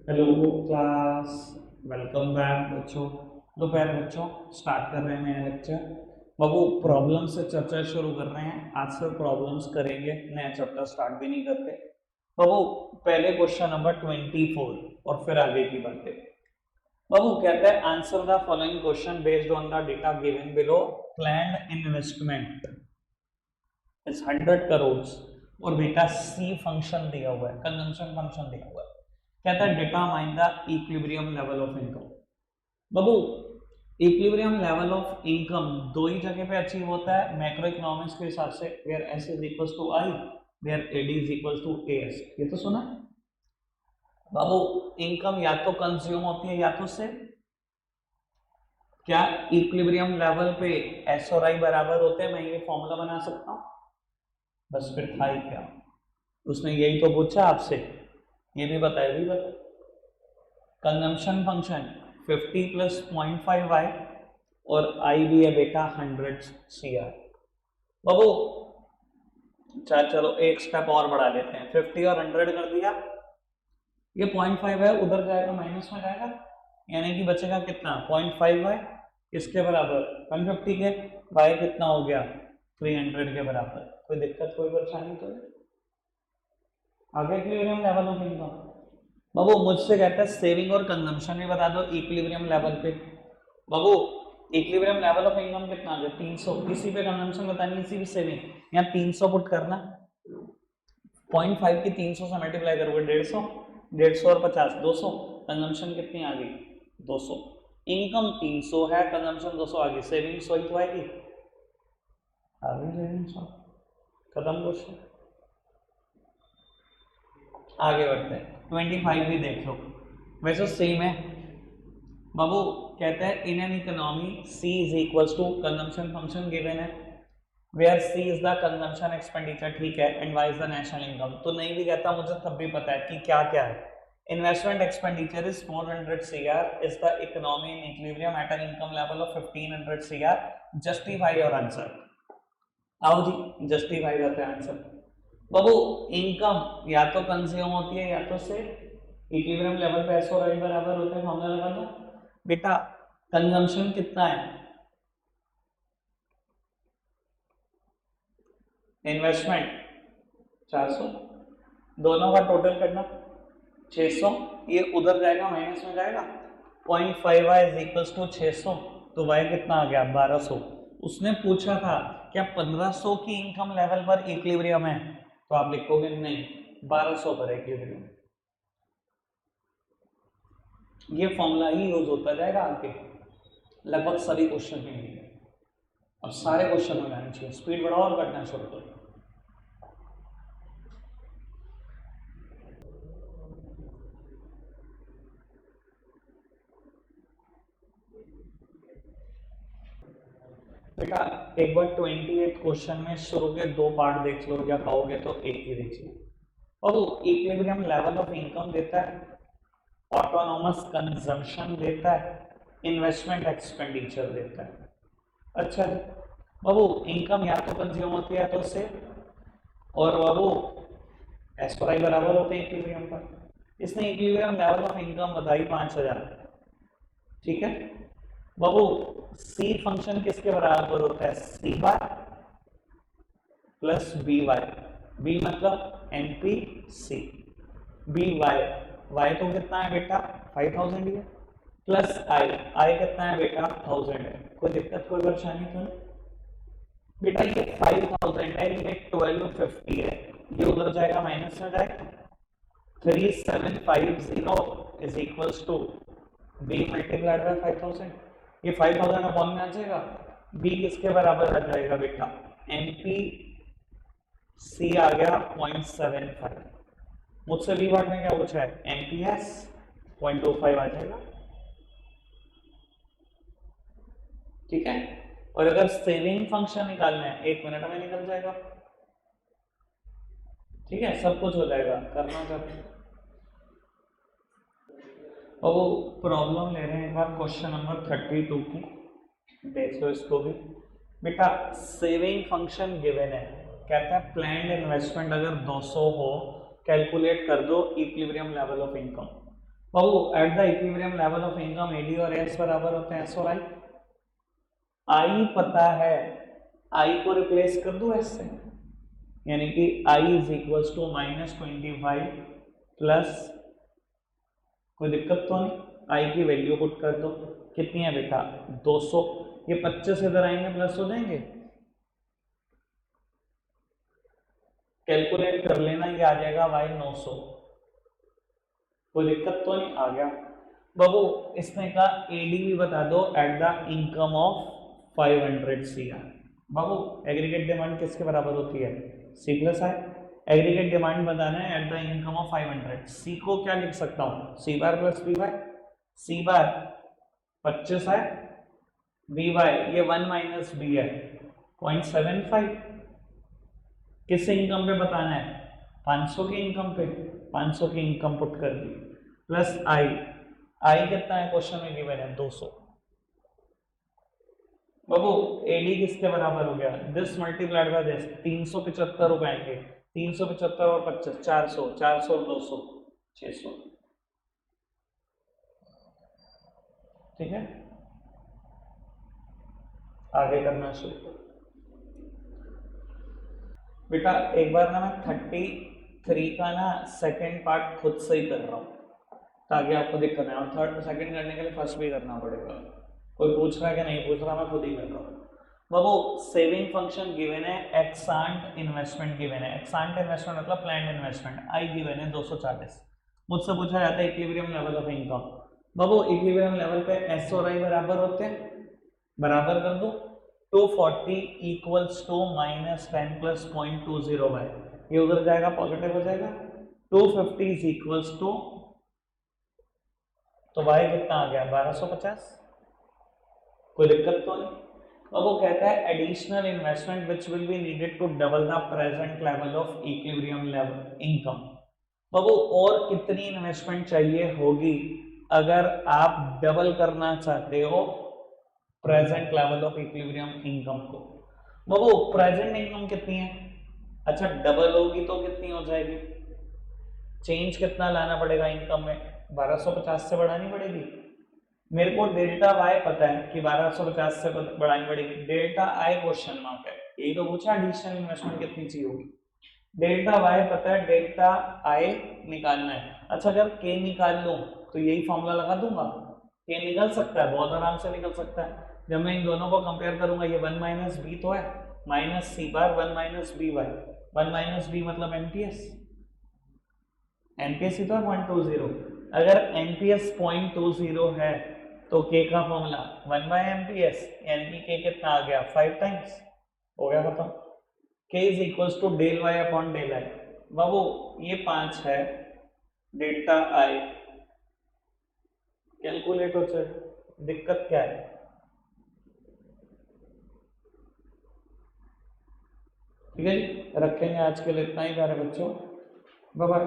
Hello class. Welcome back बच्चों। दोपहर बच्चों, स्टार्ट कर रहे हैं नया लेक्चर। बाबू प्रॉब्लम से चर्चा शुरू कर रहे हैं। आज से प्रॉब्लम्स करेंगे, नया चैप्टर स्टार्ट भी नहीं करते। बाबू पहले क्वेश्चन नंबर 24 और फिर आगे की बातें। बाबू कहता है answer the following question based on the data given below. Planned investment is 100 crore और बेटा सी फंक्शन दिया हुआ है, कंजम्पशन फंक्शन दिया हुआ है। कहता है determine the equilibrium level of income. Babu equilibrium level of income दो ही जगह पे अचीव होता है मैक्रो इकोनॉमिक्स के हिसाब से, where S is equals to I, where AD is equals to AS. ये तो सुना बाबू। इनकम या तो कंज्यूम होती है या तो से। क्या इक्विलिब्रियम लेवल पे एस और आई बराबर होते हैं? मैं ये फॉर्मूला बना सकता हूँ। बस फिर था ही क्या, उसने यही तो पूछा आपसे। ये भी बताया, भी बताया। कंजम्पशन फंक्शन 50 प्लस 0.5 आई और आई भी है बेटा 100 सी आर। बाबू चलो एक स्टेप और बढ़ा लेते हैं। 50 और 100 कर दिया, ये 0.5 है, उधर जाएगा माइनस में जाएगा, यानी कि बचेगा कितना? 0.5 है इसके बराबर 150 के, वाई कितना हो गया? 300 के बराबर। कोई दिक्कत कोई परेशानी तो नहीं? आगे इक्विलिब्रियम लेवल ऑफ इनकम। बाबू मुझसे कहता है सेविंग और कंजम्पशन भी बता दो इक्विलिब्रियम लेवल पे। बाबू इक्विलिब्रियम लेवल ऑफ इनकम कितना आ गया? 300। इसी पे कंजम्पशन बतानी, इसी पे सेविंग। यहाँ 300 पुट करना, 0.5 की 300 से मल्टीप्लाई करोगे 150, 150 और 50 200। कंजम्पशन कितनी आ गई? 200। इनकम 300 है, कंजम्पशन 200 आ गई, सेविंग 100 ही तो आएगी। आ गई सेविंग 100। खत्म क्वेश्चन। आगे बढ़ते हैं, 25 भी देख लो, वैसे सेम है। बाबू कहता है in an economy C is equals to consumption function given है, where C is the consumption expenditure, ठीक है, and Y is the national income. तो नहीं भी कहता मुझे तब भी पता है कि क्या क्या है। Investment expenditure is 400 CR, is the economy in equilibrium at an income level of 1500 CR, justify your answer. आओ जी जस्टिफाई करते हैं आंसर। बाबू इनकम या तो कंज्यूम होती है या तो से। इक्विलिब्रियम लेवल पे एस और आई बराबर होते हैं, फॉर्मूला लगा दो बेटा। कंजम्पशन कितना है? इन्वेस्टमेंट 400, दोनों का टोटल करना 600, ये उधर जाएगा माइनस में जाएगा। 0.5 y इज इक्वल्स टू 600, तो y कितना आ गया? 1200। उसने पूछा था क्या 1500 की इनकम लेवल पर इक्विलिब्रियम है, तो आप लिखोगे नहीं, 1200 पर इक्विलिब्रियम। ये फॉर्मूला ही यूज होता जाएगा आगे लगभग सभी क्वेश्चन में भी। अब सारे क्वेश्चन हो जाने चाहिए, स्पीड बढ़ाओ और घटना शुरू करो। बेटा एक बार 28 क्वेश्चन में शुरू के दो पार्ट देख लो, या कहोगे तो एक ही देख लो। और इक्विलिब्रियम लेवल ऑफ इनकम देता है, ऑटोनॉमस कंजम्पशन देता है, इन्वेस्टमेंट एक्सपेंडिचर देता है। अच्छा बाबू इनकम या तो कंज्यूम होती है तो से, और बाबू एस पर आई बराबर होते हैं इक्विलिब्रियम पर। इसने इक्विलिब्रियम लेवल ऑफ इनकम बताई 5000, ठीक है। बाबू सी फंक्शन किसके बराबर होता है? सी बार प्लस बी वाई, बी मतलब एनपी सी, बी वाई, वाई तो कितना है बेटा? 5000 ही है, प्लस आई, आई कितना है बेटा? 1000 है। कोई दिक्कत कोई परेशानी तो नहीं? बेटा ये 5000 है, ये 1250 है, ये उधर जाएगा माइनस में जाएगा। 3750 is equals to B multiplied by 5000। ये 5000 अपॉन में आ जाएगा, बी किसके बराबर आ जाएगा बेटा? एनपी सी आ गया 0.75। मुझसे बी पार्ट में क्या पूछा है? एनपीएस 0.25 आ जाएगा, ठीक है। और अगर सेविंग फंक्शन निकालना है 1 मिनट में निकल जाएगा, ठीक है, सब कुछ हो जाएगा, करना चाहते हैं। और वो प्रॉब्लम ले रहे हैं एक बार क्वेश्चन नंबर 32 की, देख लो इसको भी बेटा। सेविंग फंक्शन गिवन है, कहता है प्लान्ड इन्वेस्टमेंट अगर 200 हो, कैलकुलेट कर दो इक्विलिब्रियम लेवल ऑफ इनकम। बाबू at the equilibrium level of income AD और एस बराबर होते हैं एस और आई। आई पता है, आई को रिप्लेस कर दूं एस से, यानी कि I is equal to -25 plus, कोई दिक्कत तो नहीं, आई की वैल्यू पुट कर दो, कितनी है बेटा 200, ये 25 इधर आएंगे प्लस हो जाएंगे, कैलकुलेट कर लेना, ये आ जाएगा y 900, कोई दिक्कत तो नहीं, आ गया। बाबू इसने कहा एडी भी बता दो at the income of 500 CR। Babu aggregate demand किसके बराबर होती है, सी प्लस आई। एग्रीगेट डिमांड बताना है एट द इनकम ऑफ 500, सी को क्या लिख सकता हूँ, सी बार प्लस बी बाय, सी बार 25 है, बी बाय ये 1 माइनस बी है 0.75, किस इनकम पे बताना है, 500 की इनकम पे, 500 की इनकम पुट कर दी, प्लस आई, आई कितना है क्वेश्चन में गिवन है 200। बाबू एडी किसके बराबर हो गया, दिस मल्टीप्लाइड बाय दिस, 375 रुपए आएंगे, 375 और 25 400, 400 और 200 600, ठीक है। आगे करना शुरू बेटा, एक बार ना मैं 33 का ना सेकंड पार्ट खुद से ही कर रहा हूँ ताकि आपको दिक्कत नहीं, और थर्ड सेकंड करने के लिए फर्स्ट भी करना पड़ेगा, कोई पूछ रहा है कि नहीं पूछ रहा, मैं खुद ही कर रहा हूँ। बाबू सेविंग फंक्शन गिवन है, एक्सांट इन्वेस्टमेंट गिवन है, एक्सांट इन्वेस्टमेंट मतलब प्लान्ड इन्वेस्टमेंट, आई गिवन है 240, मुझसे पूछा जाता है equilibrium level of income. Babu equilibrium level पे एस और आई बराबर होते हैं, बराबर कर दो, 240 इक्वल्स टू -10 प्लस 0.20y, ये उधर जाएगा पॉजिटिव हो जाएगा, 250 इज इक्वल्स टू, तो y कितना आ गया 1250, कोई दिक्कत तो नहीं। अब वो कहता है additional investment which will be needed to double the present level of equilibrium level income. बाबू और कितनी इन्वेस्टमेंट चाहिए होगी अगर आप डबल करना चाहते हो present level of equilibrium income को। बाबू प्रेजेंट इनकम कितनी है, अच्छा डबल होगी तो कितनी हो जाएगी, चेंज कितना लाना पड़ेगा इनकम में, 1250 से बढ़ानी पड़ेगी। मेरे को डेल्टा वाई पता है कि 1250 से बढ़ानी पड़ेगी, डेल्टा आई क्वेश्चन मार्क है, यही तो पूछा एडिशनल इन्वेस्टमेंट कितनी चाहिए होगी, डेल्टा वाई पता है, डेल्टा आई निकालना है। अच्छा अगर के निकाल लूं तो यही फॉर्मूला लगा दूंगा, के निकल सकता है, बहुत आराम से निकल सकता है। जब मैं इन दोनों को कंपेयर करूंगा, ये 1 माइनस बी तो है, minus C bar 1 minus B Y, 1 minus B मतलब एनपीएस, एनपीएस ही तो है 0.20, अगर एनपीएस 0.20 है तो के का फॉर्मूला 1 बाय एमपीएस, यानी कि के कितना आ गया 5 टाइम्स, हो गया खत्म। K is equals to del Y upon del I. बाबू ये 5 है, डेल्टा आई कैलकुलेट हो जाए, दिक्कत क्या है, ठीक है जी। रखेंगे आज के लिए इतना ही प्यारे बच्चों, बाय बाय।